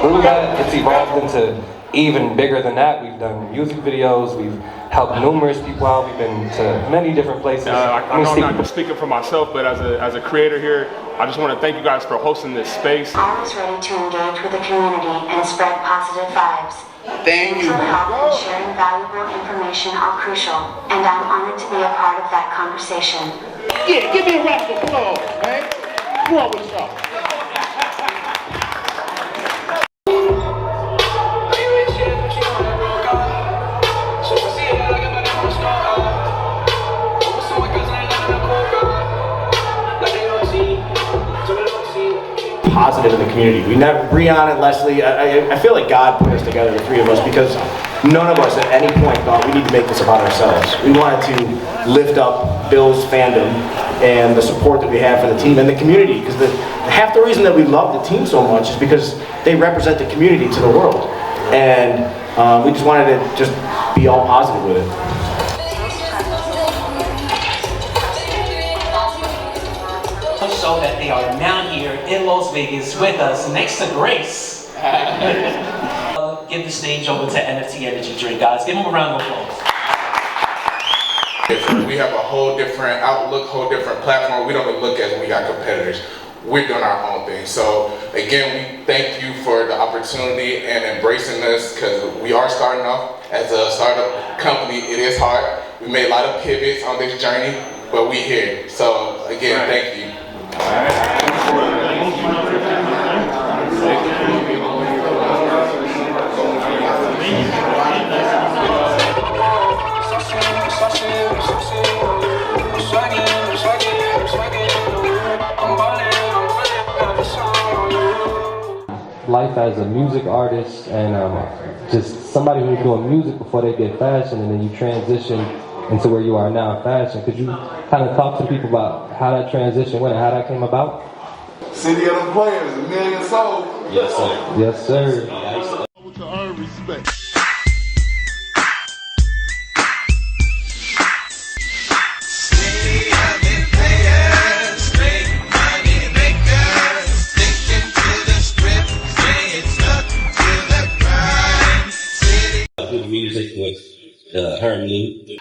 through that, it's evolved into even bigger than that. We've done music videos, we've helped numerous people out, we've been to many different places. I know I'm not just speaking for myself, but as a creator here, I just want to thank you guys for hosting this space. Always ready to engage with the community and spread positive vibes. Thank you. Mental health and sharing valuable information are crucial, and I'm honored to be a part of that conversation. Yeah, give me a round of applause, man. Come on with y'all. Positive in the community. We never, Breon and Leslie, I feel like God put us together, the three of us, because none of us at any point thought we need to make this about ourselves. We wanted to lift up Bill's fandom and the support that we have for the team and the community, because half the reason that we love the team so much is because they represent the community to the world. And we just wanted to just be all positive with it. So that they are now here in Las Vegas with us next to Grace. Give the stage over to NFT Energy Drink, guys. Give them a round of applause. We have a whole different outlook, whole different platform. We don't look as we got competitors. We're doing our own thing. So again, we thank you for the opportunity and embracing us, because we are starting off as a startup company. It is hard. We made a lot of pivots on this journey, but we here. So again, thank you. Life as a music artist and just somebody who's doing music before they did fashion, and then you transition into where you are now in fashion. Could you kind of talk to people about how that transition went and how that came about? City of them players, a million souls. Yes, sir. Yes, sir. To earn respect. Music with her and Lou.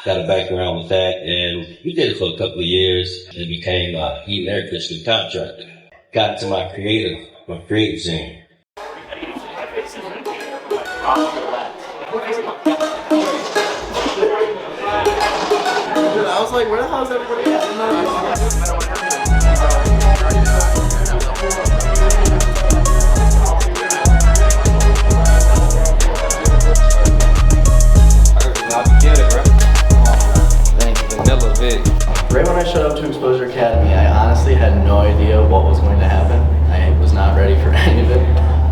Got a background with that, and we did it for a couple of years. It became a heat and air conditioning contract. Got into my creative scene. I was like, where the hell is everybody at? Right when I showed up to Exposure Academy, I honestly had no idea what was going to happen. I was not ready for any of it.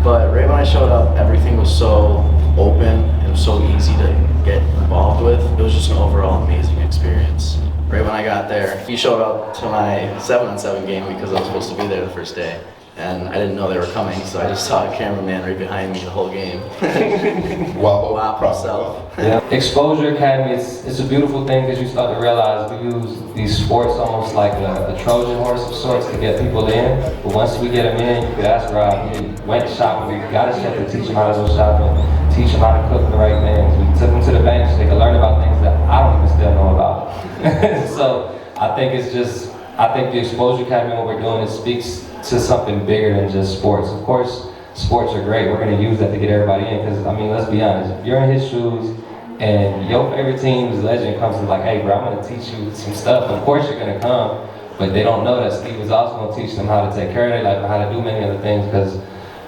But right when I showed up, everything was so open and was so easy to get involved with. It was just an overall amazing experience. Right when I got there, he showed up to my 7-on-7 game because I was supposed to be there the first day. And I didn't know they were coming, so I just saw a cameraman right behind me the whole game. Wow, myself. Yeah. Exposure Academy, it's a beautiful thing because you start to realize we use these sports almost like a Trojan horse of sorts to get people in. But once we get them in, you could ask Rob, he went shopping, we got a chef to teach them how to go shopping, teach them how to cook the right things. We took them to the bank so they could learn about things that I don't even still know about. So I think the Exposure Academy, what we're doing, it speaks to something bigger than just sports. Of course, sports are great. We're going to use that to get everybody in because, I mean, let's be honest. If you're in his shoes and your favorite team's legend comes and like, hey, bro, I'm going to teach you some stuff. Of course, you're going to come, but they don't know that Steve is also going to teach them how to take care of their life and how to do many other things because,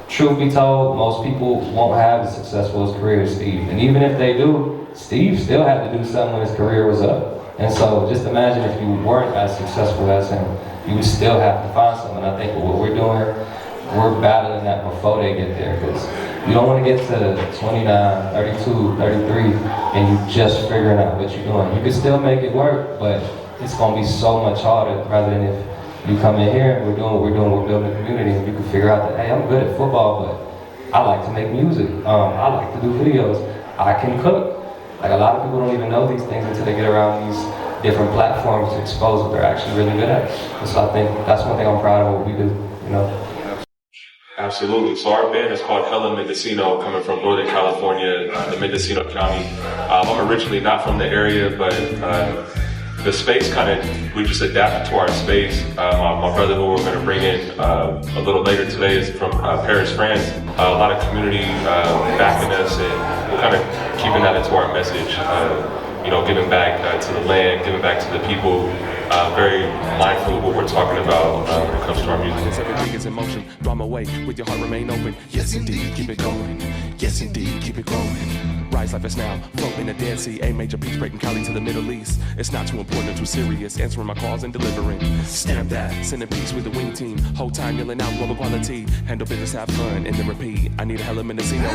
truth be told, most people won't have as successful a career as Steve. And even if they do, Steve still had to do something when his career was up. And so just imagine if you weren't as successful as him, you would still have to find something. I think what we're doing, we're battling that before they get there, because you don't want to get to 29, 32, 33, and you just figuring out what you're doing. You can still make it work, but it's going to be so much harder rather than if you come in here and we're doing what we're doing, we're building a community, and you can figure out that, hey, I'm good at football, but I like to make music. I like to do videos. I can cook. Like, a lot of people don't even know these things until they get around these different platforms to expose what they're actually really good at. And so I think that's one thing I'm proud of what we do, you know. Absolutely. So our band is called Hella Mendocino, coming from Northern California, the Mendocino County. I'm originally not from the area, but the space we just adapted to our space. My brother, who we're going to bring in a little later today, is from Paris, France. A lot of community backing us, and we're kind of keeping that into our message. Giving back to the land, giving back to the people. Very mindful of what we're talking about when it comes to our music. Everything is in motion. Drum away with your heart remain open. Yes, indeed, keep it going. Yes, indeed, keep it growing. Rise life is now, float in the Dead Sea. A major peace breaking Cali to the Middle East. It's not too important or too serious. Answering my calls and delivering. Stamp that, sending peace with the wing team. Whole time yelling out global quality. Handle business, have fun, and then repeat. I need a hella Mendocino.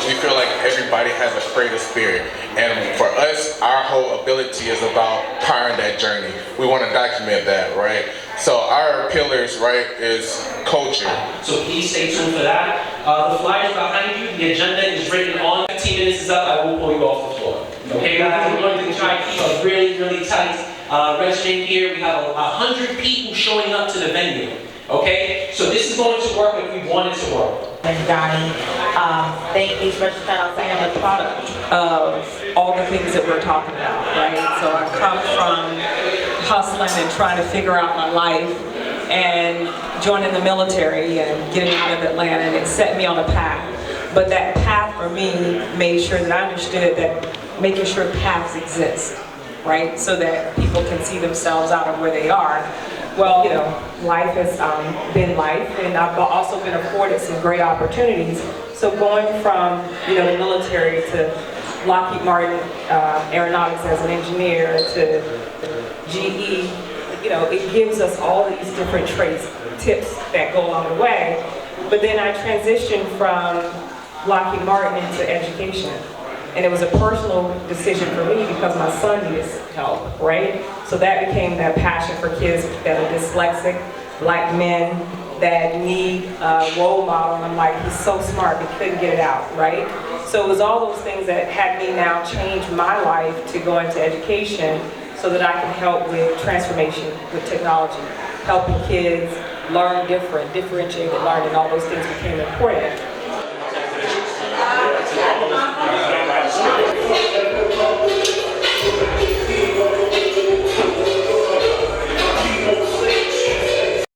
We feel like everybody has a creative spirit, and for us, our whole ability is about powering that journey. We want to document that, right? So our pillars, right, is culture. So please stay tuned for that. The flyers behind you, the agenda is written on. 15 minutes is up, I will pull you off the floor. Okay guys, we're going to try to keep a really, really tight registering here. We have 100 people showing up to the venue. Okay, so this is going to work if we want it to work. And Donnie, thank these registered titles. I am a product of all the things that we're talking about, right? So I come from hustling and trying to figure out my life and joining the military and getting out of Atlanta, and it set me on a path. But that path for me made sure that I understood that making sure paths exist, right? So that people can see themselves out of where they are. Well, life has been life, and I've also been afforded some great opportunities. So going from, the military to Lockheed Martin Aeronautics as an engineer to GE, it gives us all these different tips that go along the way. But then I transitioned from Lockheed Martin into education. And it was a personal decision for me because my son needed help, right? So that became that passion for kids that are dyslexic, like men, that need a role model. And I'm like, he's so smart, but he couldn't get it out, right? So it was all those things that had me now change my life to go into education so that I can help with transformation with technology, helping kids learn differentiated learning, all those things became important.